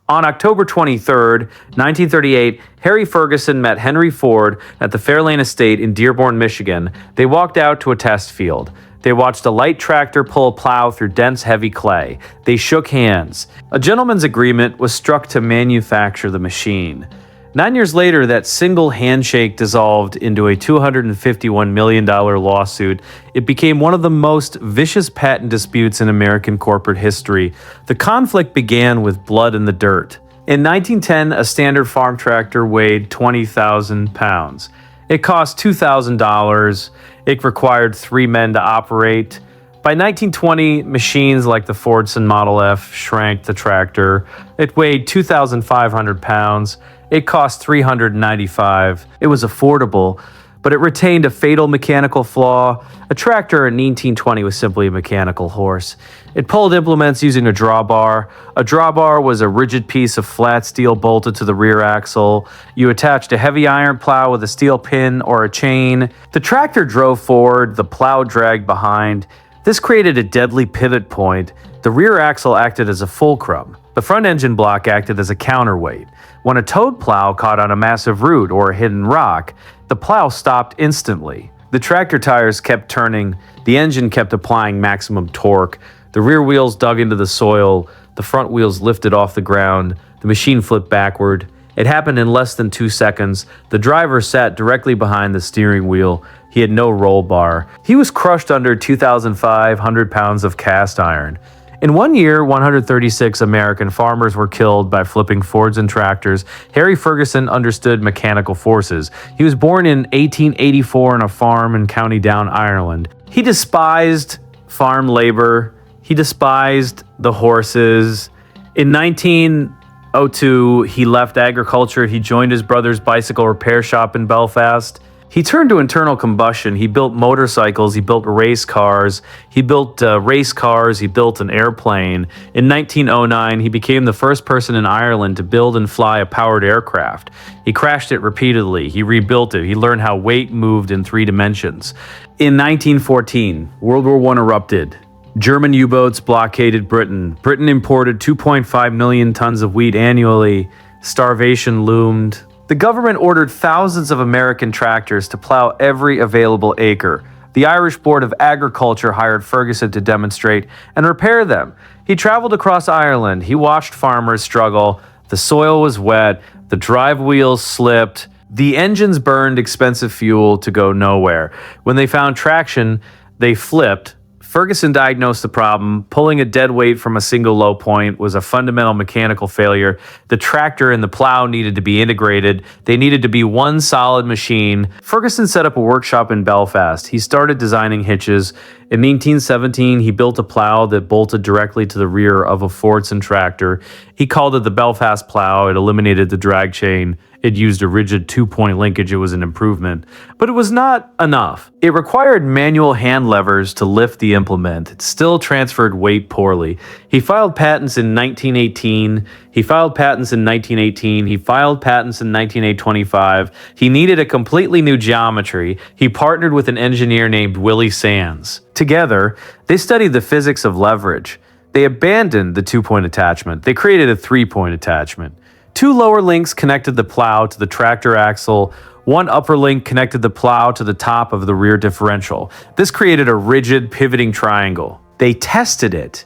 On October 23, 1938, Harry Ferguson met Henry Ford at the Fairlane Estate in Dearborn, Michigan. They walked out to a test field. They watched a light tractor pull a plow through dense, heavy clay. They shook hands. A gentleman's agreement was struck to manufacture the machine. 9 years later, that single handshake dissolved into a $251 million lawsuit. It became one of the most vicious patent disputes in American corporate history. The conflict began with blood in the dirt. In 1910, a standard farm tractor weighed 20,000 pounds. It cost $2,000. It required 3 men to operate. By 1920, machines like the Fordson Model F shrank the tractor. It weighed 2,500 pounds. It cost $395. It was affordable, but it retained a fatal mechanical flaw. A tractor in 1920 was simply a mechanical horse. It pulled implements using a drawbar. A drawbar was a rigid piece of flat steel bolted to the rear axle. You attached a heavy iron plow with a steel pin or a chain. The tractor drove forward, the plow dragged behind. This created a deadly pivot point. The rear axle acted as a fulcrum. The front engine block acted as a counterweight. When a towed plow caught on a massive root or a hidden rock, the plow stopped instantly. The tractor tires kept turning. The engine kept applying maximum torque. The rear wheels dug into the soil. The front wheels lifted off the ground. The machine flipped backward. It happened in less than 2 seconds. The driver sat directly behind the steering wheel. He had no roll bar. He was crushed under 2,500 pounds of cast iron. In 1 year, 136 American farmers were killed by flipping Fords and tractors. Harry Ferguson understood mechanical forces. He was born in 1884 on a farm in County Down, Ireland. He despised farm labor. He despised the horses. In 1902, he left agriculture. He joined his brother's bicycle repair shop in Belfast. He turned to internal combustion. He built motorcycles. He built race cars. He built He built an airplane. In 1909, he became the first person in Ireland to build and fly a powered aircraft. He crashed it repeatedly. He rebuilt it. He learned how weight moved in 3 dimensions. In 1914, World War I erupted. German U-boats blockaded Britain. Britain imported 2.5 million tons of wheat annually. Starvation loomed. The government ordered thousands of American tractors to plow every available acre. The Irish Board of Agriculture hired Ferguson to demonstrate and repair them. He traveled across Ireland. He watched farmers struggle. The soil was wet. The drive wheels slipped. The engines burned expensive fuel to go nowhere. When they found traction, they flipped. Ferguson diagnosed the problem. Pulling a dead weight from a single low point was a fundamental mechanical failure. The tractor and the plow needed to be integrated. They needed to be one solid machine. Ferguson set up a workshop in Belfast. He started designing hitches. In 1917, he built a plow that bolted directly to the rear of a Fordson tractor. He called it the Belfast plow. It eliminated the drag chain. It used a rigid 2-point linkage. It was an improvement. But it was not enough. It required manual hand levers to lift the implement. It still transferred weight poorly. He filed patents in 1918. He filed patents in 1918. He filed patents in 1925. He needed a completely new geometry. He partnered with an engineer named Willie Sands. Together, they studied the physics of leverage. They abandoned the 2-point attachment. They created a 3-point attachment. 2 lower links connected the plow to the tractor axle. 1 upper link connected the plow to the top of the rear differential. This created a rigid pivoting triangle. They tested it.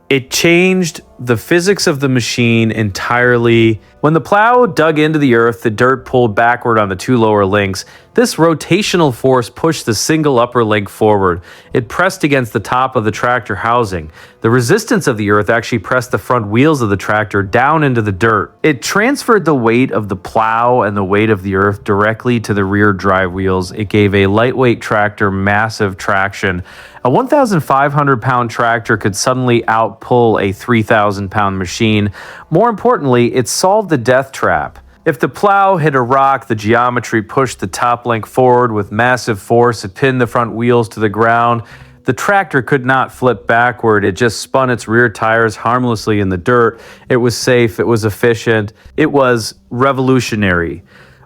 It changed the physics of the machine entirely. When the plow dug into the earth, the dirt pulled backward on the 2 lower links. This rotational force pushed the single upper link forward. It pressed against the top of the tractor housing. The resistance of the earth actually pressed the front wheels of the tractor down into the dirt. It transferred the weight of the plow and the weight of the earth directly to the rear drive wheels. It gave a lightweight tractor massive traction. A 1,500-pound tractor could suddenly outpull a 3,000-pound machine. More importantly, it solved the death trap. If the plow hit a rock, the geometry pushed the top link forward with massive force. It pinned the front wheels to the ground. The tractor could not flip backward. It just spun its rear tires harmlessly in the dirt. It was safe. It was efficient. It was revolutionary.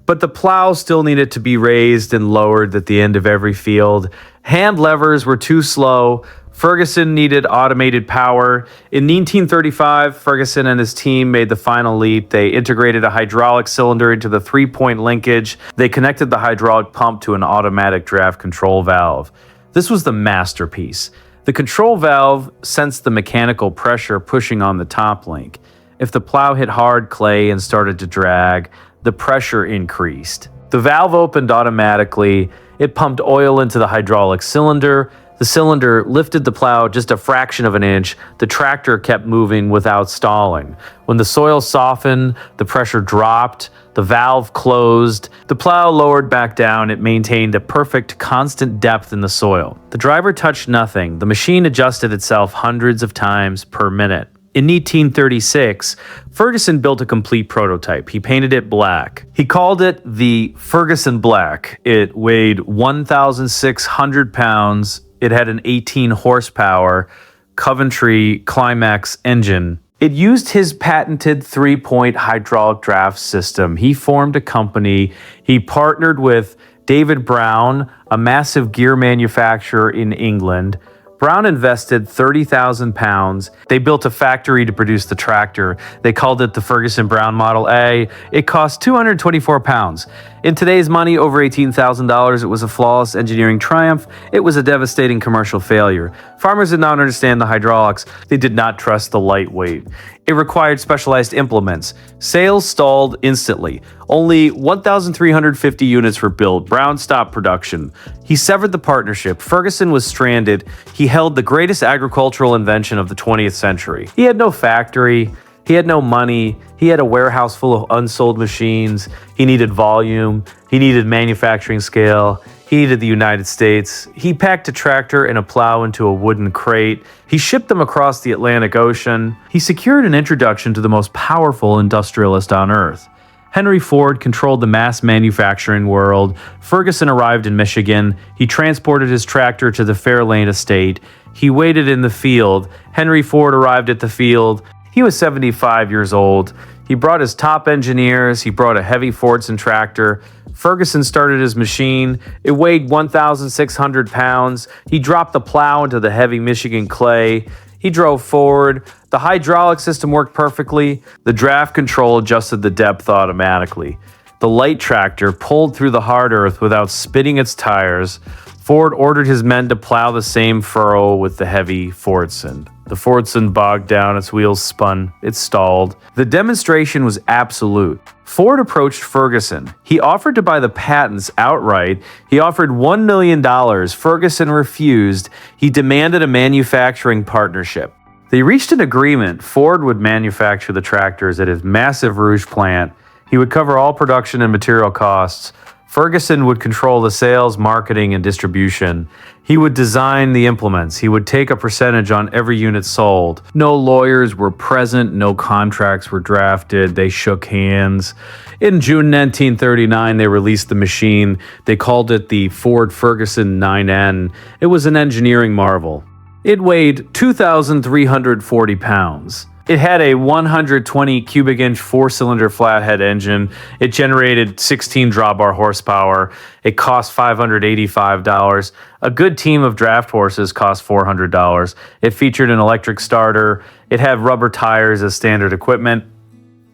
But the plow still needed to be raised and lowered at the end of every field. Hand levers were too slow. Ferguson needed automated power. In 1935, Ferguson and his team made the final leap. They integrated a hydraulic cylinder into the three-point linkage. They connected the hydraulic pump to an automatic draft control valve. This was the masterpiece. The control valve sensed the mechanical pressure pushing on the top link. If the plow hit hard clay and started to drag, the pressure increased. The valve opened automatically. It pumped oil into the hydraulic cylinder. The cylinder lifted the plow just a fraction of an inch. The tractor kept moving without stalling. When the soil softened, the pressure dropped, the valve closed, the plow lowered back down. It maintained a perfect constant depth in the soil. The driver touched nothing. The machine adjusted itself hundreds of times per minute. In 1836, Ferguson built a complete prototype. He painted it black. He called it the Ferguson Black. It weighed 1,600 pounds. It had an 18 horsepower Coventry Climax engine. It used his patented three-point hydraulic draft system. He formed a company. He partnered with David Brown, a massive gear manufacturer in England. Brown invested 30,000 pounds. They built a factory to produce the tractor. They called it the Ferguson Brown Model A. It cost 224 pounds. In today's money, over $18,000, it was a flawless engineering triumph. It was a devastating commercial failure. Farmers did not understand the hydraulics. They did not trust the lightweight. It required specialized implements. Sales stalled instantly. Only 1,350 units were built. Brown stopped production. He severed the partnership. Ferguson was stranded. He held the greatest agricultural invention of the 20th century. He had no factory. He had no money. He had a warehouse full of unsold machines. He needed volume. He needed manufacturing scale. He needed the United States. He packed a tractor and a plow into a wooden crate. He shipped them across the Atlantic Ocean. He secured an introduction to the most powerful industrialist on earth. Henry Ford controlled the mass manufacturing world. Ferguson arrived in Michigan. He transported his tractor to the Fairlane Estate. He waited in the field. Henry Ford arrived at the field. He was 75 years old. He brought his top engineers. He brought a heavy Fordson tractor. Ferguson started his machine. It weighed 1,600 pounds. He dropped the plow into the heavy Michigan clay. He drove forward. The hydraulic system worked perfectly. The draft control adjusted the depth automatically. The light tractor pulled through the hard earth without spinning its tires. Ford ordered his men to plow the same furrow with the heavy Fordson. The Fordson bogged down, its wheels spun, it stalled. The demonstration was absolute. Ford approached Ferguson. He offered to buy the patents outright. He offered $1 million. Ferguson refused. He demanded a manufacturing partnership. They reached an agreement. Ford would manufacture the tractors at his massive Rouge plant. He would cover all production and material costs. Ferguson would control the sales, marketing, and distribution. He would design the implements. He would take a percentage on every unit sold. No lawyers were present. No contracts were drafted. They shook hands. In June 1939, they released the machine. They called it the Ford Ferguson 9N. It was an engineering marvel. It weighed 2,340 pounds. It had a 120 cubic inch four-cylinder flathead engine. It generated 16 drawbar horsepower. It cost $585. A good team of draft horses cost $400. It featured an electric starter. It had rubber tires as standard equipment.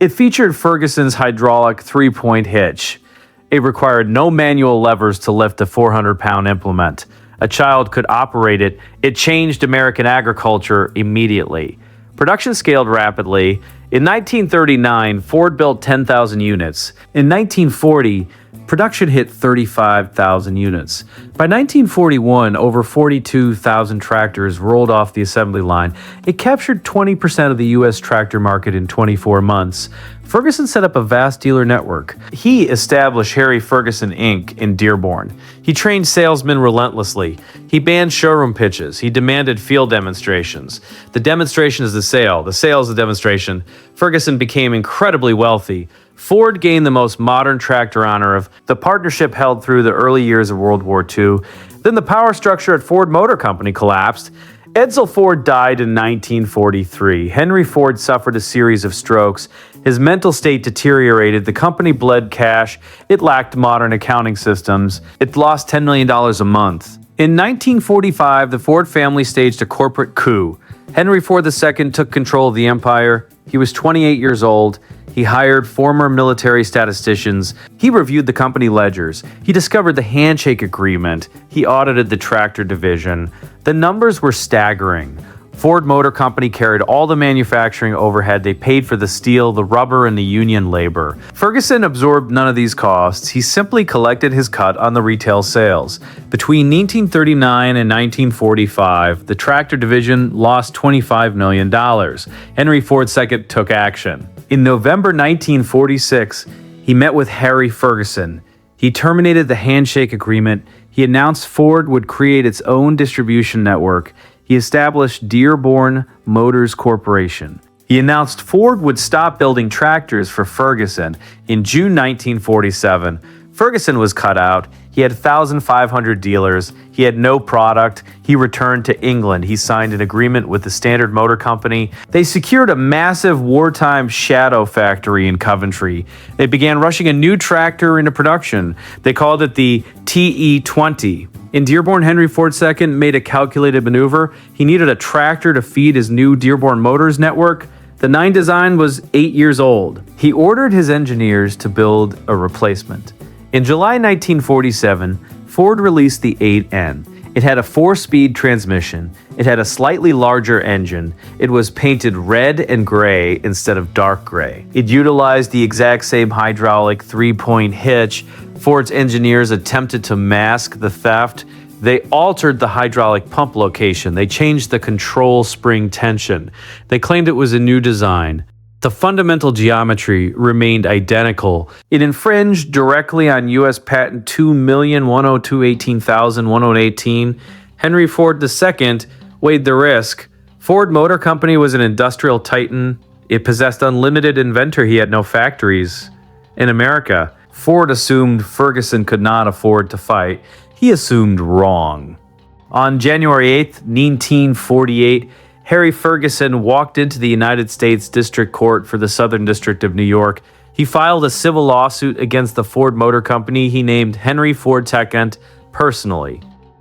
It featured Ferguson's hydraulic three-point hitch. It required no manual levers to lift a 400-pound implement. A child could operate it. It changed American agriculture immediately. Production scaled rapidly. In 1939, Ford built 10,000 units. In 1940, production hit 35,000 units. By 1941, over 42,000 tractors rolled off the assembly line. It captured 20% of the U.S. tractor market in 24 months. Ferguson set up a vast dealer network. He established Harry Ferguson Inc. in Dearborn. He trained salesmen relentlessly. He banned showroom pitches. He demanded field demonstrations. The demonstration is the sale. The sale is the demonstration. Ferguson became incredibly wealthy. Ford gained the most modern tractor on earth. The partnership held through the early years of World War II. Then the power structure at Ford Motor Company collapsed. Edsel Ford died in 1943. Henry Ford suffered a series of strokes. His mental state deteriorated. The company bled cash. It lacked modern accounting systems. It lost $10 million a month. In 1945, the Ford family staged a corporate coup. Henry Ford II took control of the empire. He was 28 years old. He hired former military statisticians. He reviewed the company ledgers. He discovered the Handshake agreement. He audited the tractor division. The numbers were staggering. Ford Motor Company carried all the manufacturing overhead. They paid for the steel, the rubber, and the union labor. Ferguson absorbed none of these costs. He simply collected his cut on the retail sales. Between 1939 and 1945, the tractor division lost $25 million. Henry Ford II took action. In November 1946, he met with Harry Ferguson. He terminated the Handshake agreement. He announced Ford would create its own distribution network. He established Dearborn Motors Corporation. He announced Ford would stop building tractors for Ferguson. In June 1947, Ferguson was cut out. He had 1,500 dealers. He had no product. He returned to England. He signed an agreement with the Standard Motor Company. They secured a massive wartime shadow factory in Coventry. They began rushing a new tractor into production. They called it the TE20. In Dearborn, Henry Ford II made a calculated maneuver. He needed a tractor to feed his new Dearborn Motors network. The 9 design was 8 years old. He ordered his engineers to build a replacement. In July 1947, Ford released the 8N. It had a 4-speed transmission. It had a slightly larger engine. It was painted red and gray instead of dark gray. It utilized the exact same hydraulic 3-point hitch. Ford's engineers attempted to mask the theft. They altered the hydraulic pump location. They changed the control spring tension. They claimed it was a new design. The fundamental geometry remained identical. It infringed directly on U.S. Patent 2,102,18,118. Henry Ford II weighed the risk. Ford Motor Company was an industrial titan. It possessed unlimited inventor. He had no factories in America. Ford assumed Ferguson could not afford to fight. He assumed wrong. On January 8th, 1948, Harry Ferguson walked into the United States District Court for the Southern District of New York. He filed a civil lawsuit against the Ford Motor Company. He named Henry Ford II personally.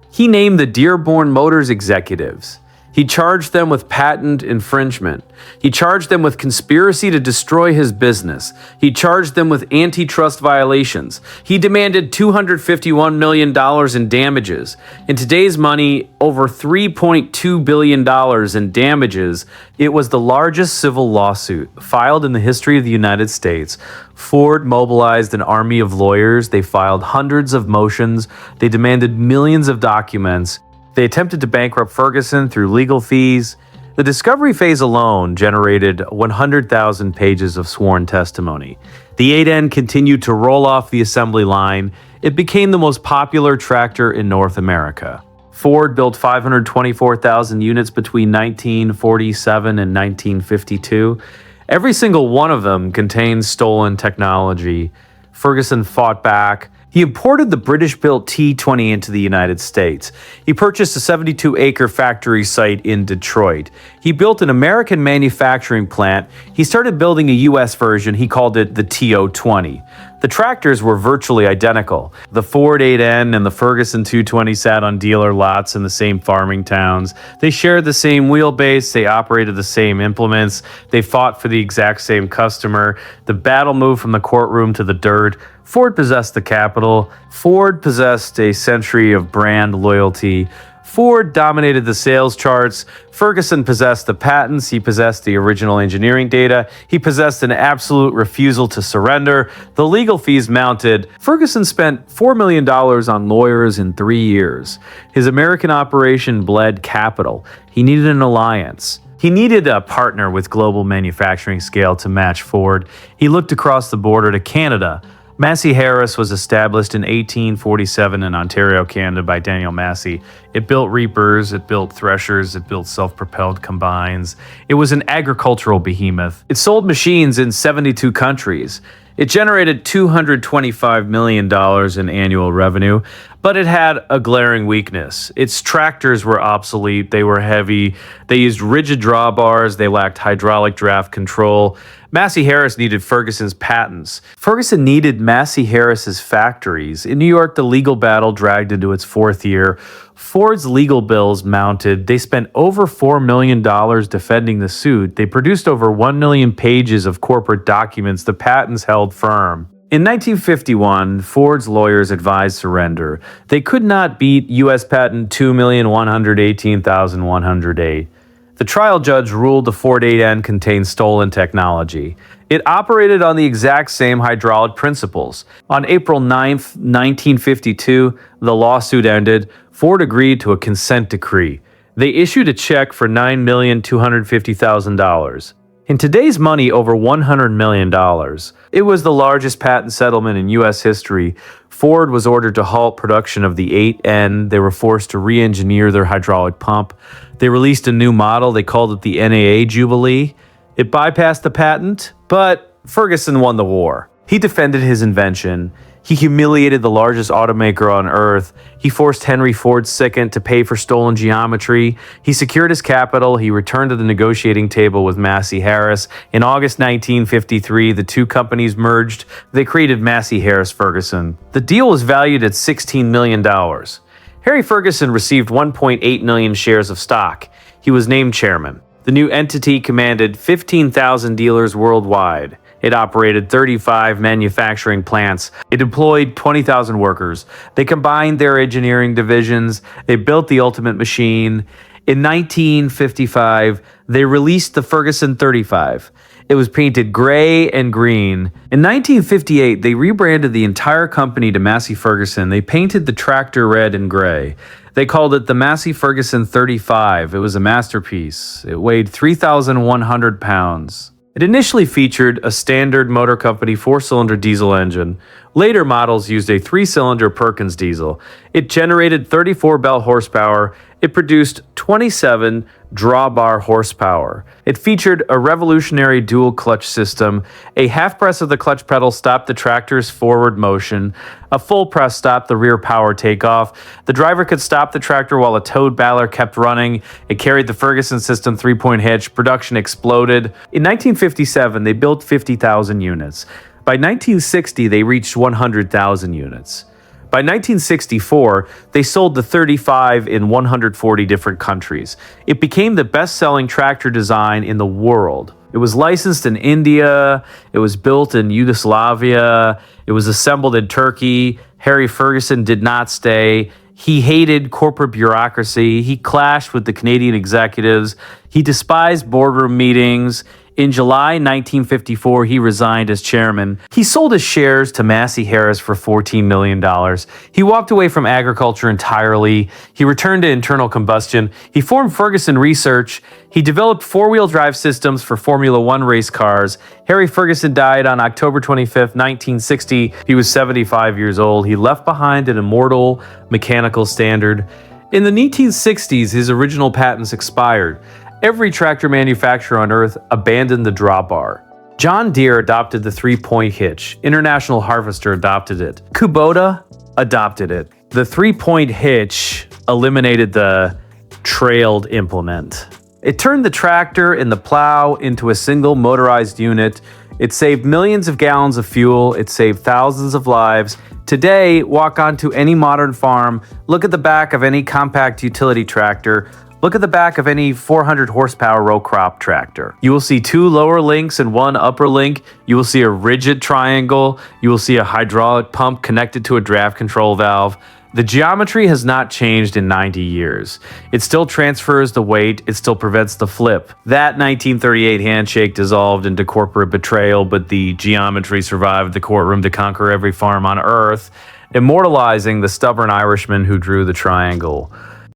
He named the Dearborn Motors executives. He charged them with patent infringement. He charged them with conspiracy to destroy his business. He charged them with antitrust violations. He demanded $251 million in damages. In today's money, over $3.2 billion in damages. It was the largest civil lawsuit filed in the history of the United States. Ford mobilized an army of lawyers. They filed hundreds of motions. They demanded millions of documents. They attempted to bankrupt Ferguson through legal fees. The discovery phase alone generated 100,000 pages of sworn testimony. The 8N continued to roll off the assembly line. It became the most popular tractor in North America. Ford built 524,000 units between 1947 and 1952. Every single one of them contained stolen technology. Ferguson fought back. He imported the British-built T20 into the United States. He purchased a 72-acre factory site in Detroit. He built an American manufacturing plant. He started building a U.S. version. He called it the TO20. The tractors were virtually identical. The Ford 8N and the Ferguson 220 sat on dealer lots in the same farming towns. They shared the same wheelbase. They operated the same implements. They fought for the exact same customer. The battle moved from the courtroom to the dirt. Ford possessed the capital. Ford possessed a century of brand loyalty. Ford dominated the sales charts. Ferguson possessed the patents. He possessed the original engineering data. He possessed an absolute refusal to surrender. The legal fees mounted. Ferguson spent $4 million on lawyers in 3 years. His American operation bled capital. He needed an alliance. He needed a partner with global manufacturing scale to match Ford. He looked across the border to Canada. Massey Harris was established in 1847 in Ontario, Canada by Daniel Massey. It built reapers, it built threshers, it built self-propelled combines. It was an agricultural behemoth. It sold machines in 72 countries. It generated $225 million in annual revenue. but it had a glaring weakness. Its tractors were obsolete, they were heavy, they used rigid drawbars, they lacked hydraulic draft control. Massey Harris needed Ferguson's patents. Ferguson needed Massey Harris's factories. In New York, the legal battle dragged into its fourth year. Ford's legal bills mounted. They spent over $4 million defending the suit. They produced over 1 million pages of corporate documents. The patents held firm. In 1951, Ford's lawyers advised surrender. They could not beat U.S. Patent 2,118,108. The trial judge ruled the Ford 8N contained stolen technology. It operated on the exact same hydraulic principles. On April 9, 1952, the lawsuit ended. Ford agreed to a consent decree. They issued a check for $9,250,000. In today's money, over $100 million. It was the largest patent settlement in U.S. history. Ford was ordered to halt production of the 8N. They were forced to re-engineer their hydraulic pump. They released a new model. They called it the NAA Jubilee. It bypassed the patent, but Ferguson won the war. He defended his invention. He humiliated the largest automaker on earth. He forced Henry Ford II to pay for stolen geometry. He secured his capital. He returned to the negotiating table with Massey Harris. In August 1953, the two companies merged. They created Massey Harris Ferguson. The deal was valued at $16 million. Harry Ferguson received 1.8 million shares of stock. He was named chairman. The new entity commanded 15,000 dealers worldwide. It operated 35 manufacturing plants. It employed 20,000 workers. They combined their engineering divisions. They built the ultimate machine. In 1955, they released the Ferguson 35. It was painted gray and green. In 1958, they rebranded the entire company to Massey Ferguson. They painted the tractor red and gray. They called it the Massey Ferguson 35. It was a masterpiece. It weighed 3,100 pounds. It initially featured a standard Motor Company 4-cylinder diesel engine. Later models used a 3-cylinder Perkins diesel. It generated 34 bell horsepower. It produced 27 drawbar horsepower. It featured a revolutionary dual clutch system. A half press of the clutch pedal stopped the tractor's forward motion. A full press stopped the rear power takeoff. The driver could stop the tractor while a towed baler kept running. It carried the Ferguson system 3-point hitch. Production exploded. In 1957, they built 50,000 units. By 1960, they reached 100,000 units. By 1964, they sold the 35 in 140 different countries. It became the best-selling tractor design in the world. It was licensed in India. It was built in Yugoslavia. It was assembled in Turkey. Harry Ferguson did not stay. He hated corporate bureaucracy. He clashed with the Canadian executives. He despised boardroom meetings. In July 1954, he resigned as chairman. He sold his shares to Massey Harris for $14 million. He walked away from agriculture entirely. He returned to internal combustion. He formed Ferguson Research. He developed four-wheel drive systems for Formula One race cars. Harry Ferguson died on October 25, 1960. He was 75 years old. He left behind an immortal mechanical standard. In the 1960s, his original patents expired. Every tractor manufacturer on earth abandoned the drawbar. John Deere adopted the 3-point hitch. International Harvester adopted it. Kubota adopted it. The 3-point hitch eliminated the trailed implement. It turned the tractor and the plow into a single motorized unit. It saved millions of gallons of fuel. It saved thousands of lives. Today, walk onto any modern farm, look at the back of any compact utility tractor, look at the back of any 400 horsepower row crop tractor. You will see 2 lower links and 1 upper link. You will see a rigid triangle. You will see a hydraulic pump connected to a draft control valve. The geometry has not changed in 90 years. It still transfers the weight. It still prevents the flip. That 1938 handshake dissolved into corporate betrayal, but the geometry survived the courtroom to conquer every farm on earth, immortalizing the stubborn Irishman who drew the triangle.